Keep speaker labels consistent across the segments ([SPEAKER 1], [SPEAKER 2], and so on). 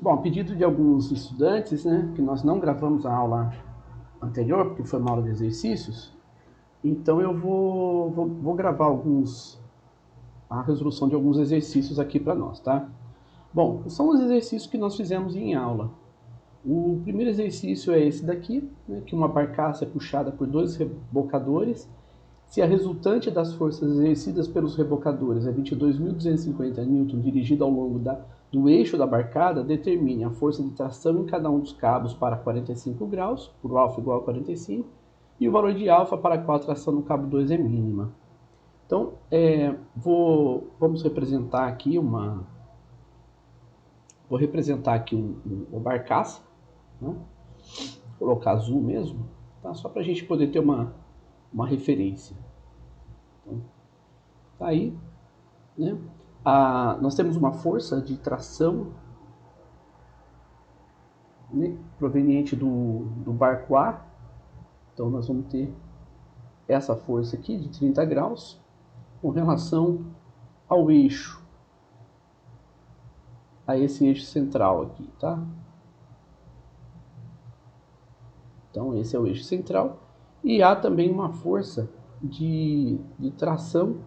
[SPEAKER 1] Bom, a pedido de alguns estudantes, né, que nós não gravamos a aula anterior, porque foi uma aula de exercícios, então eu vou gravar a resolução de alguns exercícios aqui para nós, tá? Bom, são os exercícios que nós fizemos em aula. O primeiro exercício é esse daqui, né, que uma barcaça é puxada por dois rebocadores. Se a resultante das forças exercidas pelos rebocadores é 22.250 N dirigida ao longo do eixo da barcada, determine a força de tração em cada um dos cabos para 45 graus, por alfa igual a 45, e o valor de alfa para qual a tração no cabo 2 é mínima. Então, vamos representar aqui vou representar aqui uma barcaça, né? Vou colocar azul mesmo, tá? Só para a gente poder ter uma referência. Então, tá aí, né? Nós temos uma força de tração, né, proveniente do barco A. Então nós vamos ter essa força aqui de 30 graus com relação ao eixo, a esse eixo central aqui, tá? Então esse é o eixo central. E há também uma força de tração,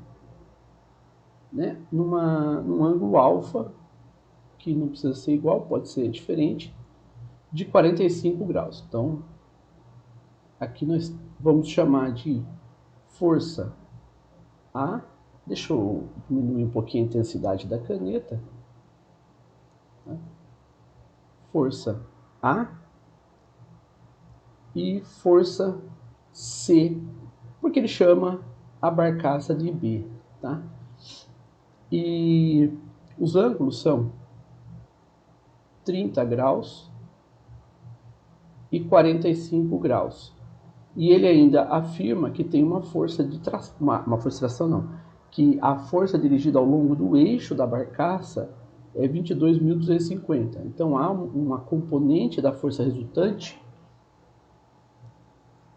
[SPEAKER 1] né, num ângulo alfa, que não precisa ser igual, pode ser diferente, de 45 graus. Então, aqui nós vamos chamar de força A. Deixa eu diminuir um pouquinho a intensidade da caneta. Tá? Força A e força C, porque ele chama a barcaça de B. Tá? E os ângulos são 30 graus e 45 graus. E ele ainda afirma que tem uma força de tração, uma força de tração não, que a força dirigida ao longo do eixo da barcaça é 22.250. Então há uma componente da força resultante,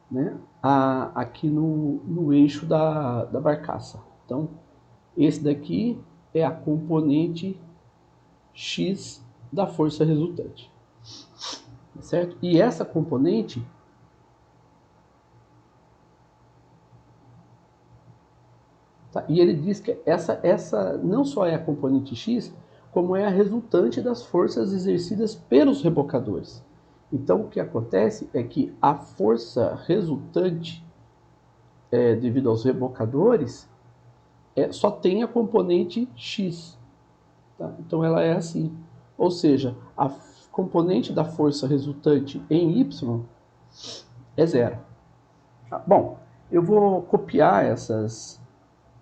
[SPEAKER 1] né, aqui no eixo da barcaça. Então esse daqui é a componente X da força resultante, certo? E essa componente, tá? E ele diz que essa não só é a componente X, como é a resultante das forças exercidas pelos rebocadores. Então, o que acontece é que a força resultante, devido aos rebocadores, só tem a componente X. Tá? Então, ela é assim. Ou seja, a componente da força resultante em Y é zero. Tá? Bom, eu vou copiar essas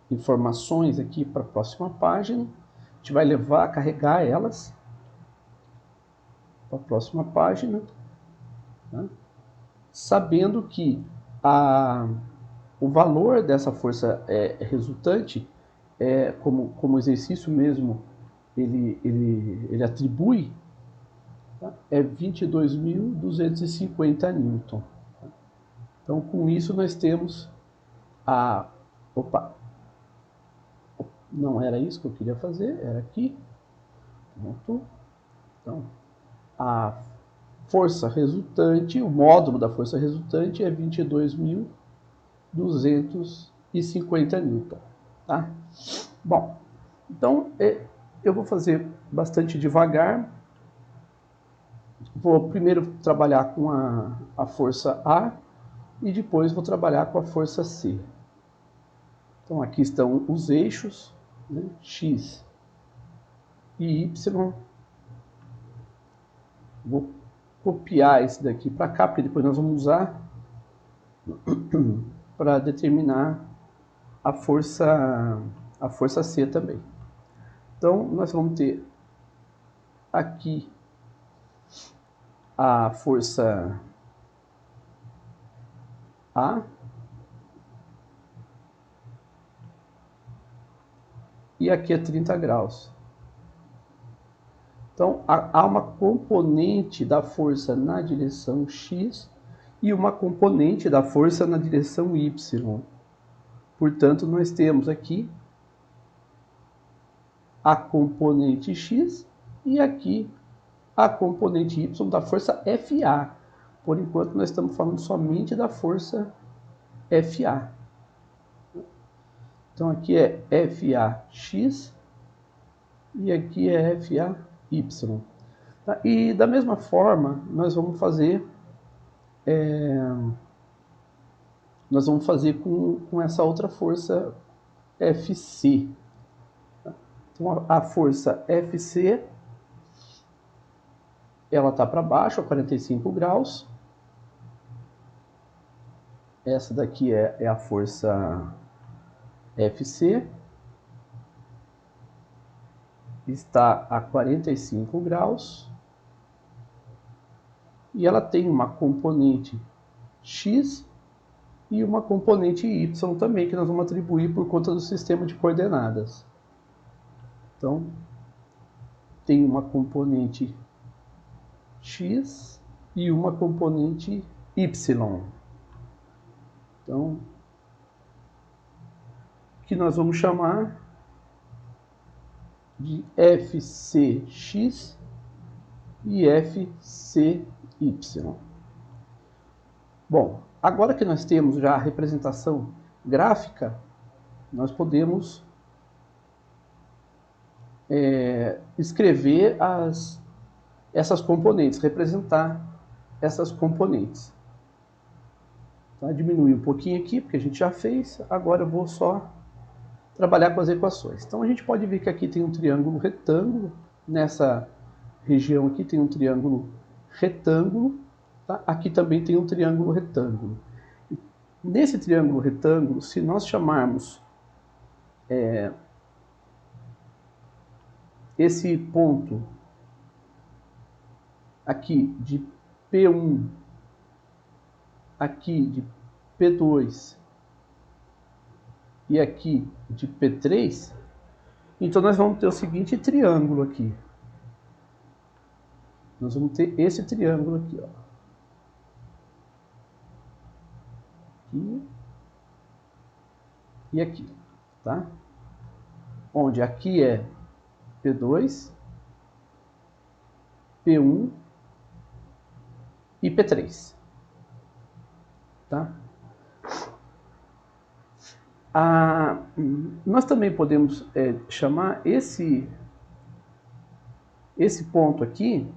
[SPEAKER 1] informações aqui para a próxima página. A gente vai levar a carregar elas para a próxima página, né? Sabendo que o valor dessa força resultante, como exercício mesmo, ele atribui, tá? É 22.250 newton. Então, com isso, nós temos a... Opa! Não era isso que eu queria fazer, era aqui. Pronto. Então, a força resultante, o módulo da força resultante é 22.250 newton. Tá? Bom, então eu vou fazer bastante devagar. Vou primeiro trabalhar com a força A e depois vou trabalhar com a força C. Então aqui estão os eixos, né, X e Y. Vou copiar esse daqui para cá, porque depois nós vamos usar para determinar a força C também. Então, nós vamos ter aqui a força A e aqui é 30 graus. Então, há uma componente da força na direção X e uma componente da força na direção Y. Portanto, nós temos aqui a componente X e aqui a componente y da força FA. Por enquanto, nós estamos falando somente da força FA. Então, aqui é FAX e aqui é FAY. Tá? E da mesma forma, nós vamos fazer com essa outra força FC. Então, a força FC, ela está para baixo, a 45 graus. Essa daqui é a força FC. Está a 45 graus. E ela tem uma componente X e uma componente Y também, que nós vamos atribuir por conta do sistema de coordenadas. Então, tem uma componente X e uma componente Y. Então, que nós vamos chamar de FCX e FCY. Bom, agora que nós temos já a representação gráfica, nós podemos escrever essas componentes, representar essas componentes. Tá? Diminuir um pouquinho aqui, porque a gente já fez, agora eu vou só trabalhar com as equações. Então a gente pode ver que aqui tem um triângulo retângulo, nessa região aqui tem um triângulo retângulo, tá? Aqui também tem um triângulo retângulo. Nesse triângulo retângulo, se nós chamarmos esse ponto aqui de P1, aqui de P2 e aqui de P3, então nós vamos ter o seguinte triângulo aqui. Nós vamos ter esse triângulo aqui, ó. Aqui e aqui, tá? Onde aqui é P2, P1 e P3, tá? Nós também podemos chamar esse ponto aqui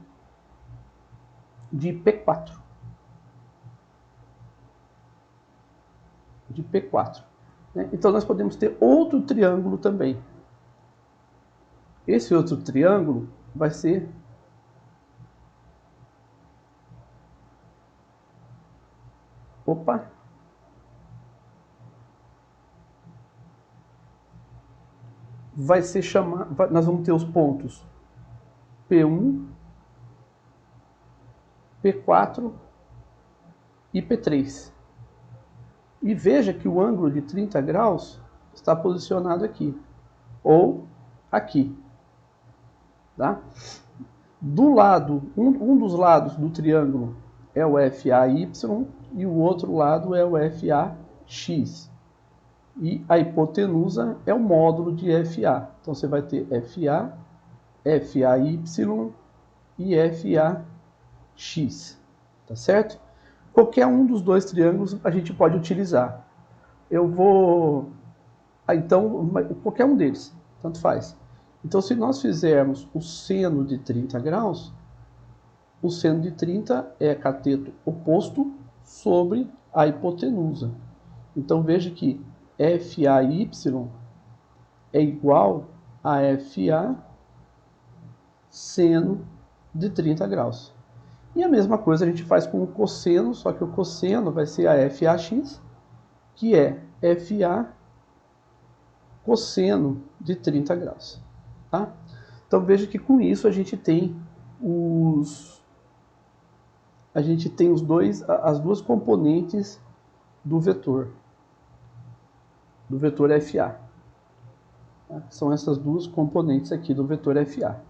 [SPEAKER 1] de P4. De P4. Né? Então nós podemos ter outro triângulo também. Esse outro triângulo vai ser nós vamos ter os pontos P1, P4 e P3. E veja que o ângulo de 30 graus está posicionado aqui, ou aqui. Tá? Do lado, um dos lados do triângulo é o FAY e o outro lado é o FAX. E a hipotenusa é o módulo de FA. Então você vai ter FA, FAY e FAX. Tá certo? Qualquer um dos dois triângulos a gente pode utilizar. Então, qualquer um deles, tanto faz. Então, se nós fizermos o seno de 30 graus, o seno de 30 é cateto oposto sobre a hipotenusa. Então, veja que FAY é igual a FA seno de 30 graus. E a mesma coisa a gente faz com o cosseno, só que o cosseno vai ser a FAX, que é FA cosseno de 30 graus. Tá? Então veja que com isso a gente tem as duas componentes do vetor FA. Tá? São essas duas componentes aqui do vetor FA.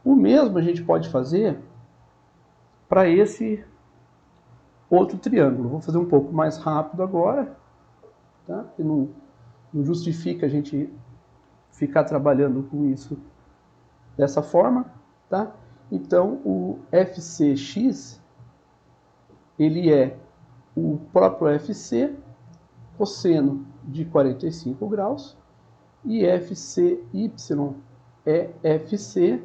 [SPEAKER 1] O mesmo a gente pode fazer para esse outro triângulo. Vou fazer um pouco mais rápido agora, tá? Que não justifica a gente ficar trabalhando com isso dessa forma, tá? Então, o FCx, ele é o próprio FC cosseno de 45 graus, e FCy é FC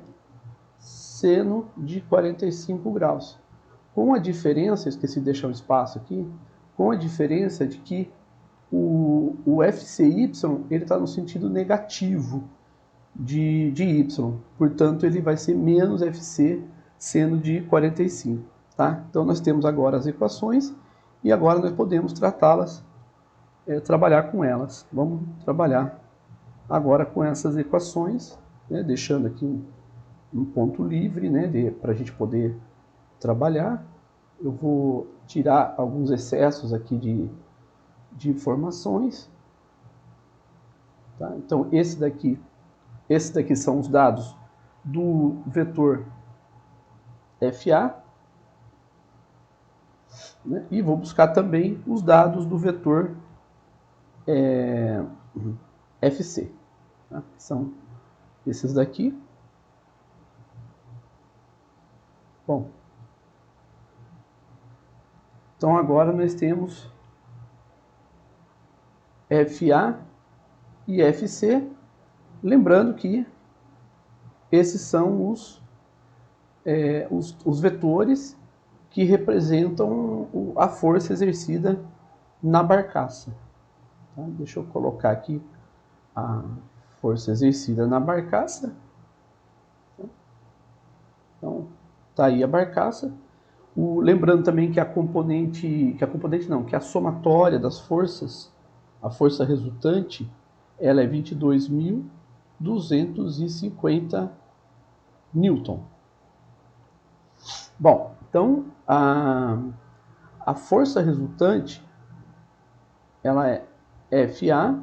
[SPEAKER 1] seno de 45 graus. Com a diferença, esqueci de deixar um espaço aqui, com a diferença de que o FCy ele está no sentido negativo de y, portanto ele vai ser menos FC seno de 45. Tá? Então nós temos agora as equações e agora nós podemos tratá-las, trabalhar com elas. Vamos trabalhar agora com essas equações, né, deixando aqui um ponto livre, né, para a gente poder trabalhar. Eu vou tirar alguns excessos aqui de informações. Tá? Então, esses daqui são os dados do vetor FA, né? E vou buscar também os dados do vetor FC. Tá? São esses daqui. Bom, então agora nós temos FA e FC, lembrando que esses são os vetores que representam a força exercida na barcaça. Tá? Deixa eu colocar aqui a força exercida na barcaça. Então, tá aí a barcaça. Lembrando também que que a somatória das forças, a força resultante, ela é 22.250 Newton. Bom, então a força resultante, ela é FA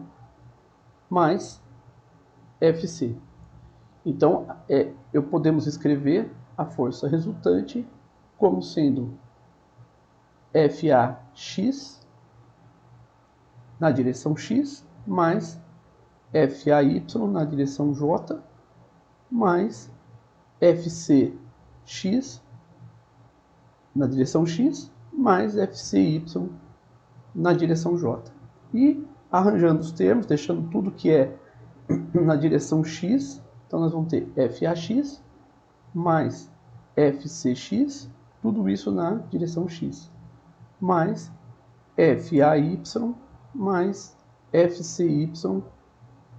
[SPEAKER 1] mais FC. Então, podemos escrever a força resultante como sendo FAx na direção x mais FAy na direção j mais FCx na direção x mais FCy na direção j. E arranjando os termos, deixando tudo que é na direção x, então nós vamos ter FAx mais FCx, tudo isso na direção x, mais FAy mais FCy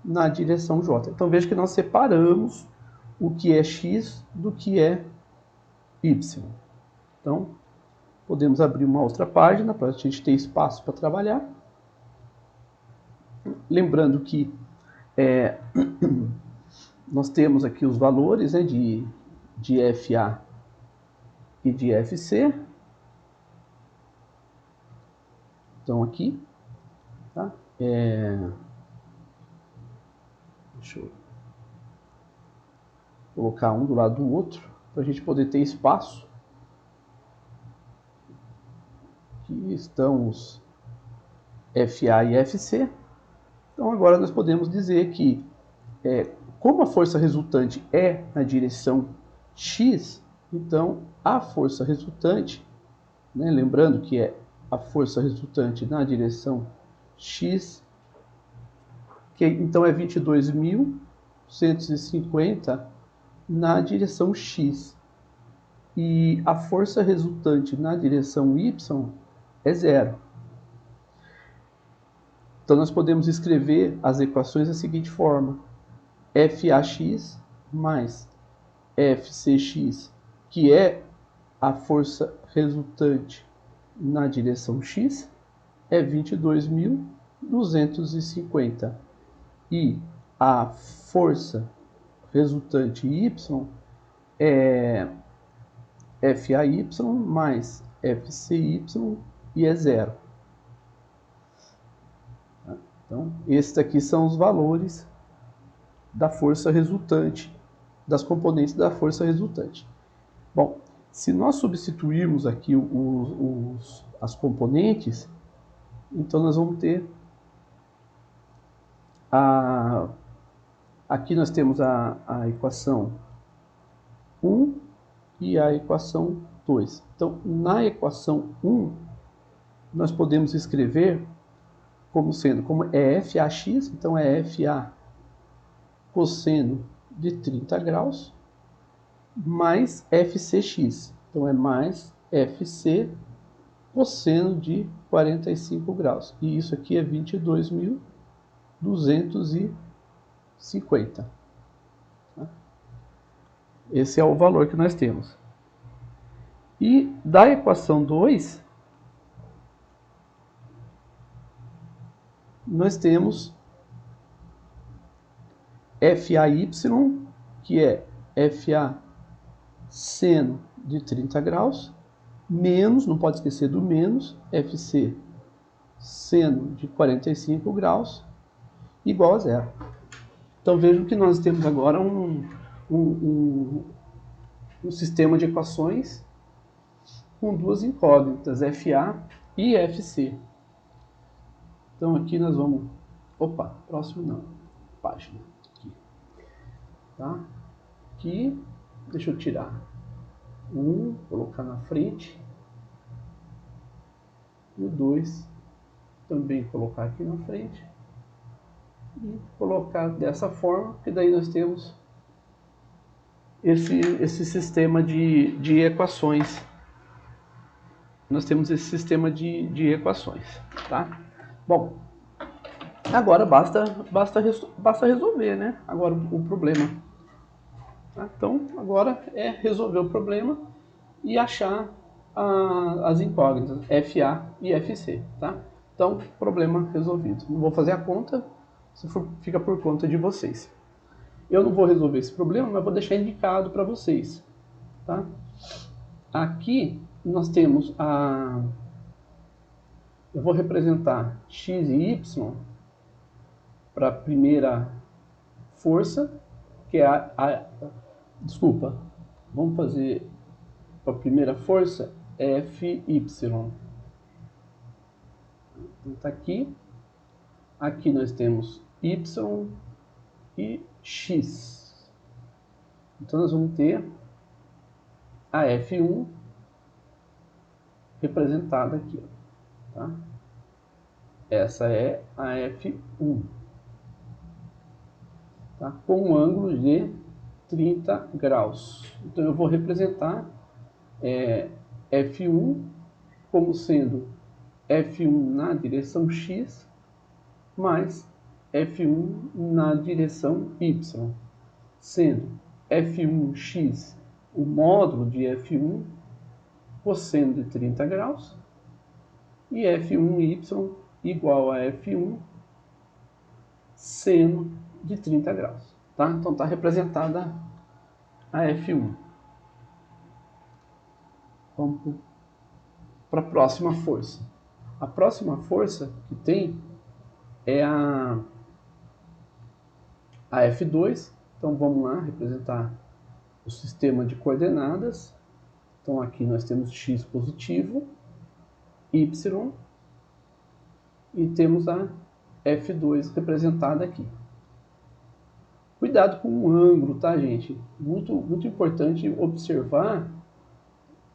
[SPEAKER 1] na direção j. Então veja que nós separamos o que é x do que é y. Então podemos abrir uma outra página para a gente ter espaço para trabalhar. Lembrando que nós temos aqui os valores, né, de FA e de FC. Então aqui, tá? Deixa eu colocar um do lado do outro para a gente poder ter espaço. Aqui estão os FA e FC. Então agora nós podemos dizer que como a força resultante é na direção x, então a força resultante, né, lembrando que é a força resultante na direção x, que então é 22.150 na direção x. E a força resultante na direção y é zero. Então nós podemos escrever as equações da seguinte forma: FAx mais FCx, que é a força resultante na direção x, é 22.250. E a força resultante y é FAy mais FCy e é zero. Então, esses aqui são os valores da força resultante, das componentes da força resultante. Bom, se nós substituirmos aqui as componentes, então nós vamos ter aqui nós temos a equação 1 e a equação 2. Então, na equação 1, nós podemos escrever como sendo, como é FAX, então é FA cosseno de 30 graus, mais FCX, então é mais FC cosseno de 45 graus. E isso aqui é 22.250. Esse é o valor que nós temos. E da equação 2, nós temos FAY, que é FA seno de 30 graus, menos, não pode esquecer do menos, FC seno de 45 graus, igual a zero. Então vejam que nós temos agora um sistema de equações com duas incógnitas, FA e FC. Então aqui nós vamos... Opa, próximo não. Página. Aqui. Tá? Aqui, deixa eu tirar um, colocar na frente. E o 2 também colocar aqui na frente. E colocar dessa forma, que daí nós temos esse sistema de equações. Nós temos esse sistema de equações, tá? Bom, agora basta resolver, né? Agora o problema. Tá? Então, agora é resolver o problema e achar as incógnitas FA e FC, tá? Então, problema resolvido. Não vou fazer a conta, fica por conta de vocês. Eu não vou resolver esse problema, mas vou deixar indicado para vocês, tá? Aqui nós temos eu vou representar x e y para a primeira força, que é desculpa, vamos fazer para a primeira força Fy. Então está aqui. Aqui nós temos y e x. Então nós vamos ter a F1 representada aqui. Tá? Essa é a F1. Tá? Com um ângulo de 30 graus. Então eu vou representar F1 como sendo F1 na direção x mais F1 na direção y, sendo F1x o módulo de F1 cosseno de 30 graus e F1y igual a F1 seno de 30 graus. Tá? Então está representada a F1. Vamos para a próxima força. A próxima força que tem é a F2. Então vamos lá representar o sistema de coordenadas. Então aqui nós temos x positivo, y, e temos a F2 representada aqui. Cuidado com o ângulo, tá, gente? Muito importante observar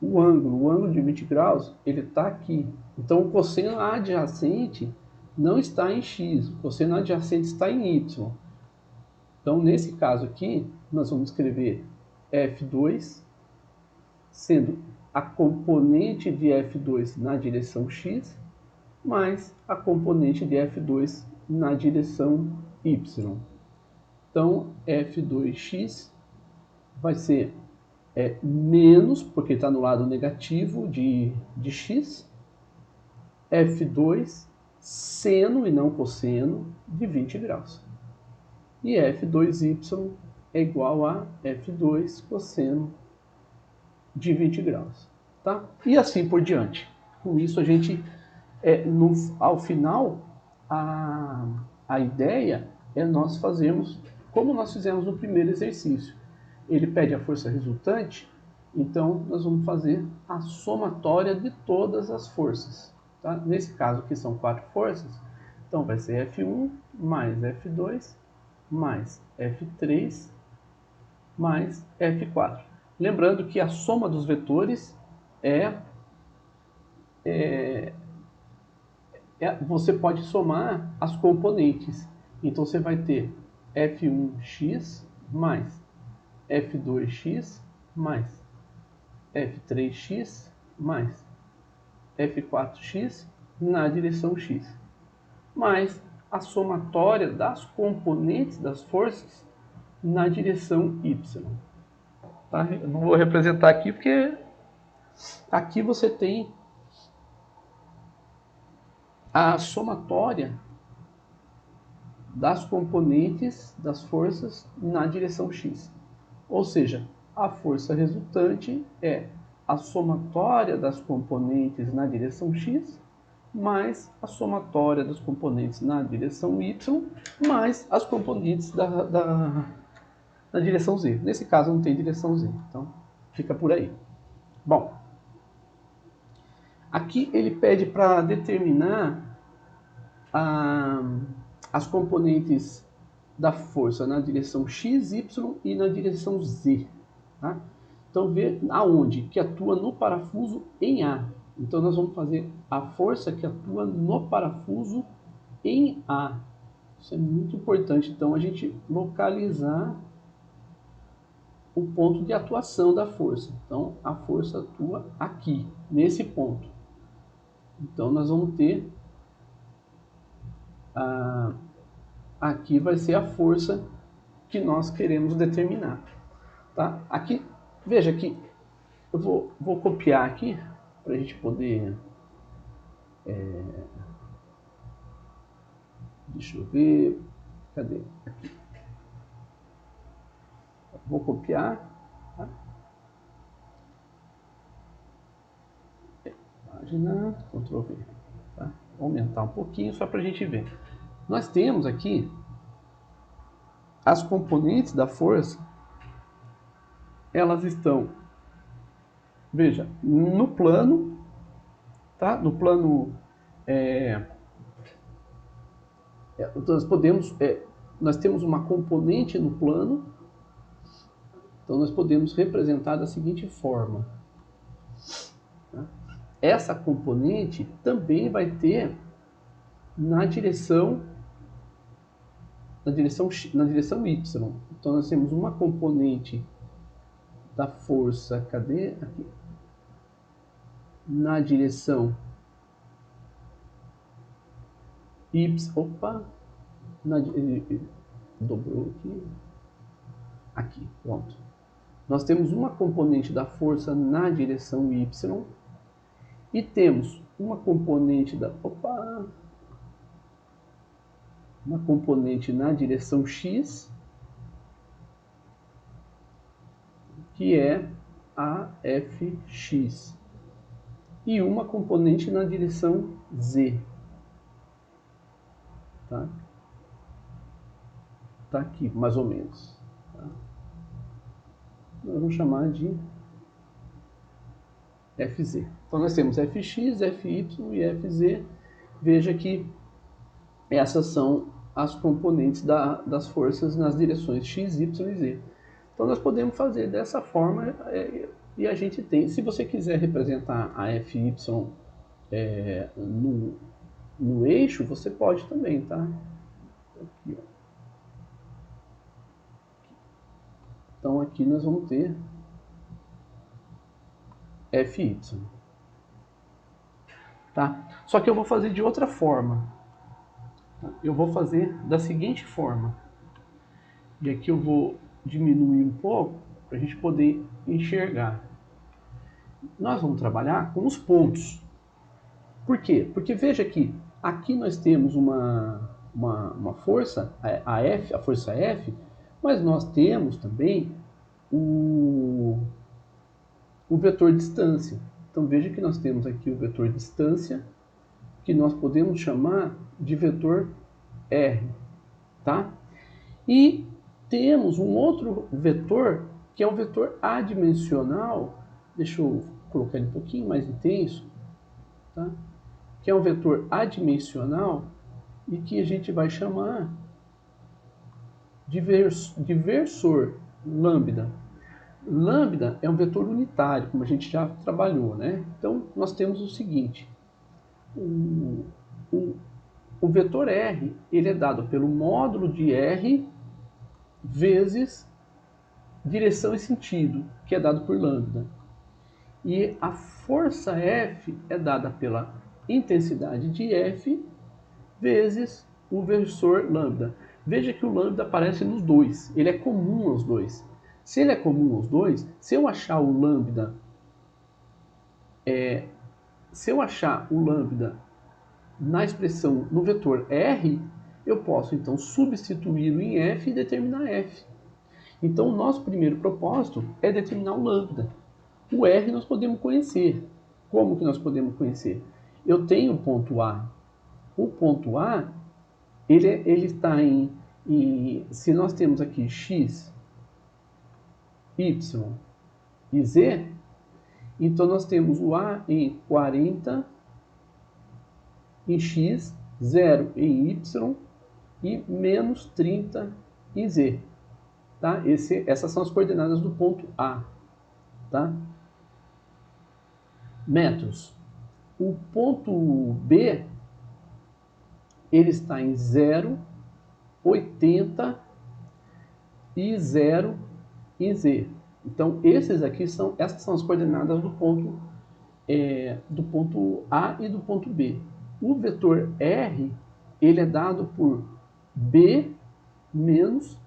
[SPEAKER 1] o ângulo de 20 graus, ele está aqui. Então o cosseno adjacente não está em x, o cosseno adjacente está em y. Então nesse caso aqui, nós vamos escrever F2, sendo a componente de F2 na direção x, mais a componente de F2 na direção y. Então F2x vai ser menos, porque está no lado negativo de x, F2 seno e não cosseno de 20 graus. E F2y é igual a F2 cosseno de 20 graus. Tá? E assim por diante. Com isso a gente, ao final, a ideia é nós fazermos como nós fizemos no primeiro exercício. Ele pede a força resultante, então nós vamos fazer a somatória de todas as forças. Tá? Nesse caso aqui são 4 forças, então vai ser F1 mais F2 mais F3 mais F4. lembrando que a soma dos vetores você pode somar as componentes. Então você vai ter f1x mais f2x mais f3x mais f4x na direção x, mais a somatória das componentes das forças na direção y. Tá? Eu não vou representar aqui porque aqui você tem a somatória das componentes das forças na direção x. Ou seja, a força resultante é a somatória das componentes na direção x mais a somatória dos componentes na direção y mais as componentes na direção z. Nesse caso não tem direção z, então fica por aí. Bom, aqui ele pede para determinar as componentes da força na direção x, y e na direção z. Tá? Então, vê aonde que atua no parafuso em A. Então, nós vamos fazer a força que atua no parafuso em A. Isso é muito importante. Então, a gente localizar o ponto de atuação da força. Então, a força atua aqui, nesse ponto. Então, nós vamos ter... aqui vai ser a força que nós queremos determinar. Tá? Aqui, veja que eu vou copiar aqui para a gente poder... deixa eu ver... Cadê? Aqui. Vou copiar. Tá? Página, Ctrl V. Tá? Vou aumentar um pouquinho só para a gente ver. Nós temos aqui as componentes da força. Elas estão, veja, no plano, tá? No plano, nós temos uma componente no plano, então nós podemos representar da seguinte forma. Tá? Essa componente também vai ter na direção y. Então nós temos uma componente da força, cadê? Aqui. Na direção y, dobrou aqui. Aqui, pronto. Nós temos uma componente da força na direção y e temos uma componente uma componente na direção x, que é a fx, e uma componente na direção z. Tá? Tá aqui, mais ou menos. Tá? Nós vamos chamar de fz. Então nós temos fx, fy e fz. Veja que essas são as componentes das forças nas direções x, y e z. Então nós podemos fazer dessa forma e a gente tem, se você quiser representar a fy no eixo, você pode também, tá? Aqui, ó. Então aqui nós vamos ter fy. Tá? Só que eu vou fazer de outra forma. Eu vou fazer da seguinte forma. E aqui eu vou diminuir um pouco para a gente poder enxergar. Nós vamos trabalhar com os pontos. Por quê? Porque veja que aqui nós temos uma força, a força F, mas nós temos também o vetor distância. Então veja que nós temos aqui o vetor distância, que nós podemos chamar de vetor R, tá? E temos um outro vetor, que é o vetor adimensional, deixa eu colocar ele um pouquinho mais intenso, tá? Que é um vetor adimensional e que a gente vai chamar de versor lambda. Lambda é um vetor unitário, como a gente já trabalhou, né? Então, nós temos o seguinte, o, o, o vetor R, ele é dado pelo módulo de R vezes direção e sentido, que é dado por lambda. E a força F é dada pela intensidade de F vezes o versor lambda. Veja que o lambda aparece nos dois, ele é comum aos dois. Se ele é comum aos dois, se eu achar o lambda na expressão no vetor R, eu posso então substituí-lo em F e determinar F. Então o nosso primeiro propósito é determinar o lambda. O R nós podemos conhecer. Como que nós podemos conhecer? Eu tenho o ponto A. O ponto A, ele está se nós temos aqui x, y e z, então nós temos o A em 40 em x, 0 em y e menos 30 em z. Tá? Essas são as coordenadas do ponto A. Tá? Metros. O ponto B, ele está em 0, 80 e 0 em z. Então, essas são as coordenadas do ponto A e do ponto B. O vetor R, ele é dado por B menos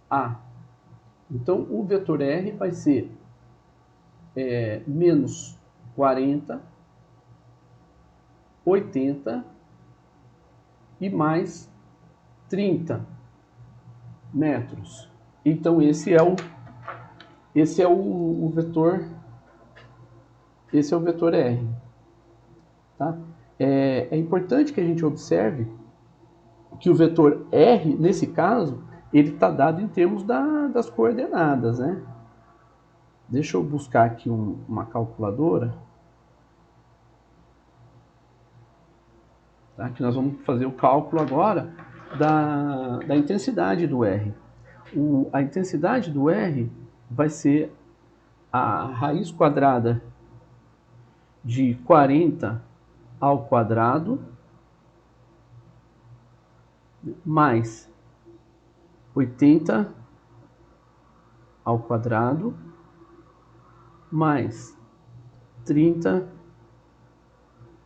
[SPEAKER 1] A. Então, o vetor R vai ser menos 40, 80 e mais 30 metros. Então, esse é o vetor R. Tá? É importante que a gente observe que o vetor R, nesse caso, ele está dado em termos das coordenadas, né? Deixa eu buscar aqui uma calculadora. Tá? Que nós vamos fazer o cálculo agora da intensidade do R. A intensidade do R vai ser a raiz quadrada de 40 ao quadrado mais 80 ao quadrado mais 30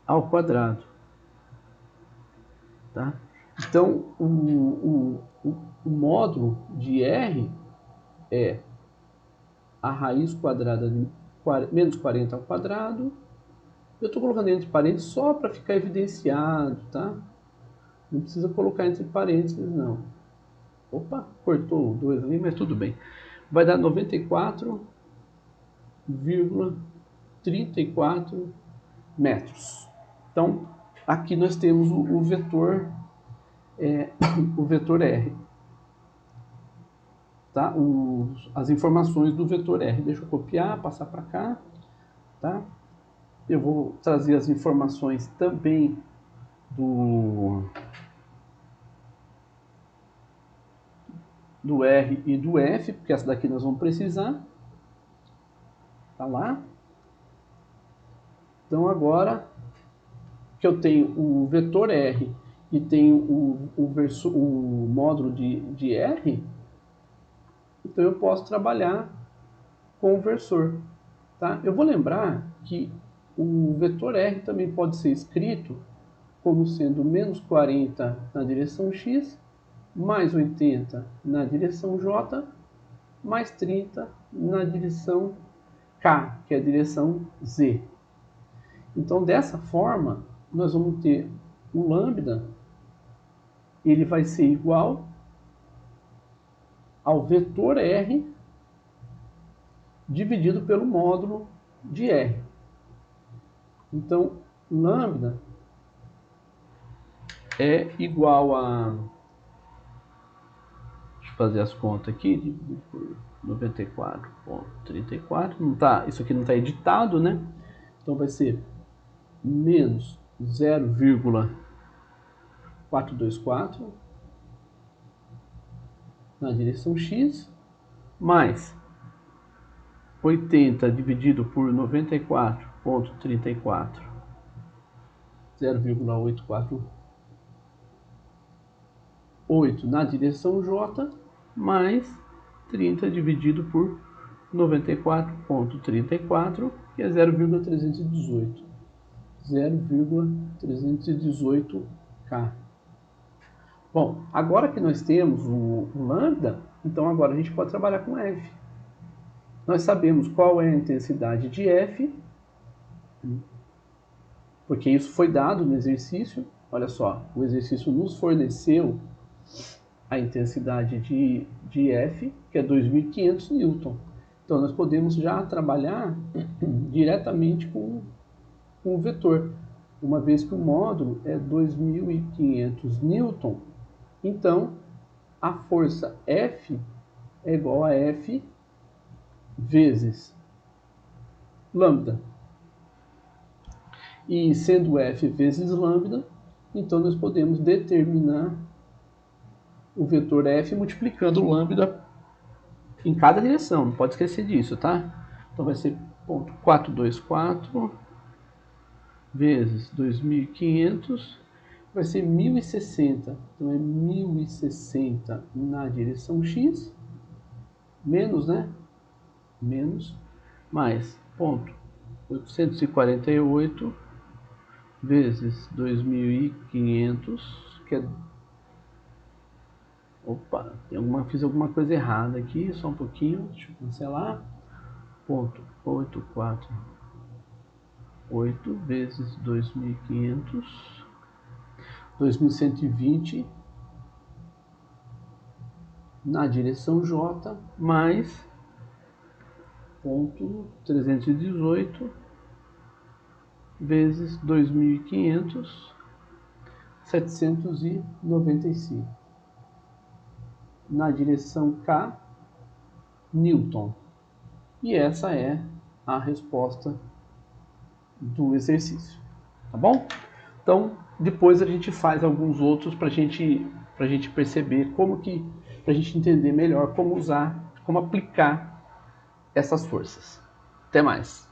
[SPEAKER 1] ao quadrado. Tá? Então, o módulo de R é a raiz quadrada de menos 40 ao quadrado. Eu estou colocando entre parênteses só para ficar evidenciado, tá? Não precisa colocar entre parênteses, não. Opa, cortou o 2 ali, mas tudo bem. Vai dar 94,34 metros. Então, aqui nós temos o vetor R. Tá? As informações do vetor R. Deixa eu copiar, passar para cá. Tá? Eu vou trazer as informações também do R e do F, porque essa daqui nós vamos precisar. Tá lá. Então agora que eu tenho o vetor R e tenho o módulo de R, então eu posso trabalhar com o versor. Tá? Eu vou lembrar que o vetor R também pode ser escrito como sendo menos 40 na direção X, mais 80 na direção J, mais 30 na direção K, que é a direção Z. Então, dessa forma, nós vamos ter o lambda, ele vai ser igual ao vetor R dividido pelo módulo de R. Então, lambda é igual a... Deixa eu fazer as contas aqui. 94,34. Não tá, isso aqui não está editado, né? Então vai ser menos 0,424 na direção X, mais 80 dividido por 94,34, 0,848 na direção J, mais 30 dividido por 94,34, que é 0,318. 0,318K. Bom, agora que nós temos o lambda, então agora a gente pode trabalhar com F. Nós sabemos qual é a intensidade de F, porque isso foi dado no exercício. Olha só, o exercício nos forneceu a intensidade de F, que é 2.500 newton. Então nós podemos já trabalhar diretamente com o vetor, uma vez que o módulo é 2.500 newton. Então a força F é igual a F vezes lambda. E sendo F vezes lambda, então nós podemos determinar o vetor F multiplicando o lambda em cada direção, não pode esquecer disso, tá? Então vai ser 0,424 vezes 2.500, vai ser 1.060. Então é 1.060 na direção X, menos, né? Menos, mais 0,848 vezes 2.500, que é... Opa, fiz alguma coisa errada aqui, só um pouquinho, deixa eu cancelar. 0,848 vezes 2.500, 2.120 na direção J, mais 0,318 vezes 2.500, 795 na direção K, Newton. E essa é a resposta do exercício, tá bom? Então, depois a gente faz alguns outros para a gente perceber para a gente entender melhor como usar, como aplicar essas forças. Até mais!